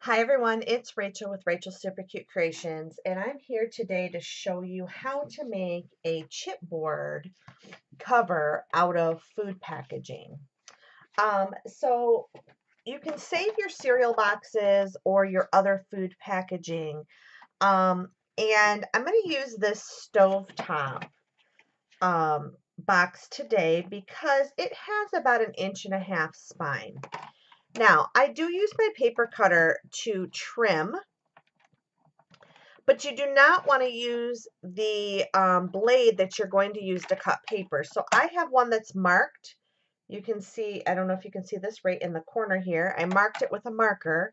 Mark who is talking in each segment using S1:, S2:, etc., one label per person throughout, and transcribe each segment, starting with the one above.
S1: Hi everyone, it's Rachel with Rachel Super Cute Creations, and I'm here today to show you how to make a chipboard cover out of food packaging. So you can save your cereal boxes or your other food packaging, and I'm going to use this stovetop box today because it has about 1.5 inch spine. Now, I do use my paper cutter to trim, but you do not want to use the blade that you're going to use to cut paper. So I have one that's marked. You can see, I don't know if you can see this right in the corner here. I marked it with a marker,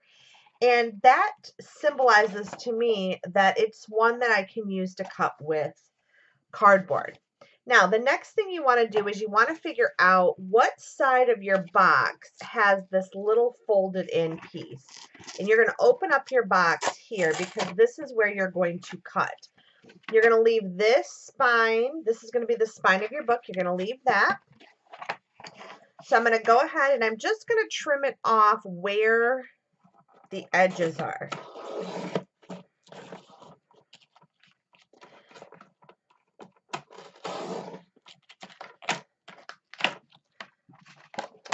S1: and that symbolizes to me that it's one that I can use to cut with cardboard. Now, the next thing you want to do is you want to figure out what side of your box has this little folded in piece. And you're going to open up your box here because this is where you're going to cut. You're going to leave this spine. This is going to be the spine of your book. You're going to leave that. So I'm going to go ahead and I'm just going to trim it off where the edges are.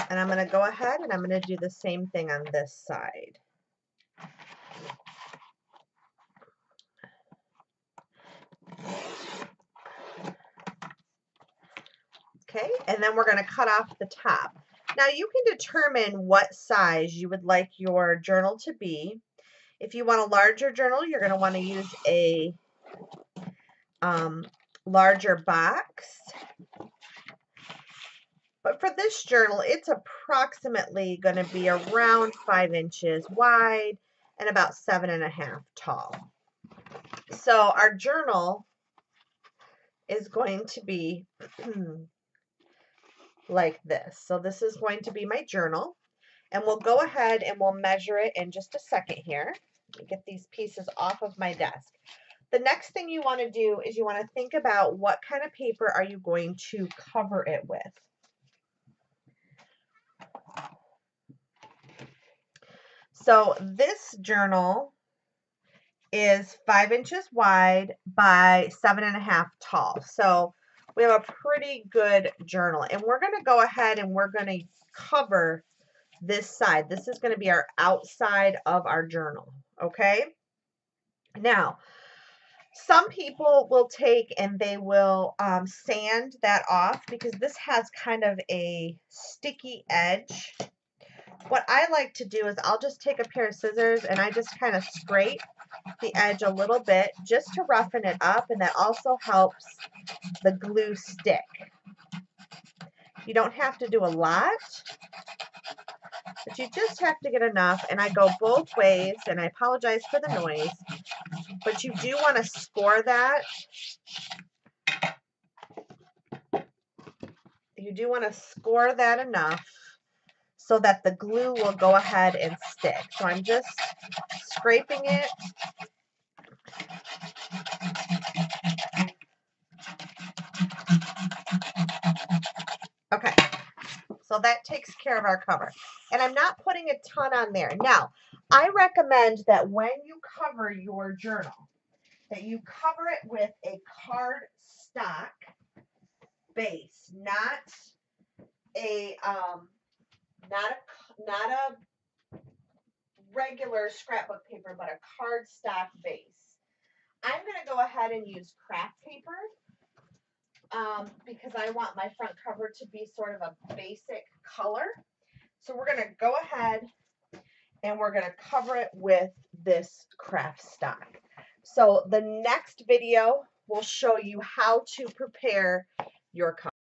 S1: And I'm going to go ahead and I'm going to do the same thing on this side. Okay, and then we're going to cut off the top. Now you can determine what size you would like your journal to be. If you want a larger journal, you're going to want to use a larger box. But for this journal, it's approximately going to be around 5 inches wide and about 7.5 tall. So our journal is going to be like this. So this is going to be my journal. And we'll go ahead and we'll measure it in just a second here. Let me get these pieces off of my desk. The next thing you want to do is you want to think about what kind of paper are you going to cover it with. So this journal is 5 inches wide by 7.5 tall. So we have a pretty good journal. And we're going to go ahead and we're going to cover this side. This is going to be our outside of our journal. Okay. Now, some people will take and they will sand that off because this has kind of a sticky edge. What I like to do is I'll just take a pair of scissors and I just kind of scrape the edge a little bit just to roughen it up, and that also helps the glue stick. You don't have to do a lot, but you just have to get enough, and I go both ways, and I apologize for the noise, but you do want to score that. You do want to score that enough so that the glue will go ahead and stick. So I'm just scraping it. Okay, so that takes care of our cover. And I'm not putting a ton on there. Now, I recommend that when you cover your journal, that you cover it with a cardstock base, not a regular scrapbook paper, but a cardstock base. I'm going to go ahead and use craft paper because I want my front cover to be sort of a basic color. So we're going to go ahead and we're going to cover it with this craft stock. So the next video will show you how to prepare your cover.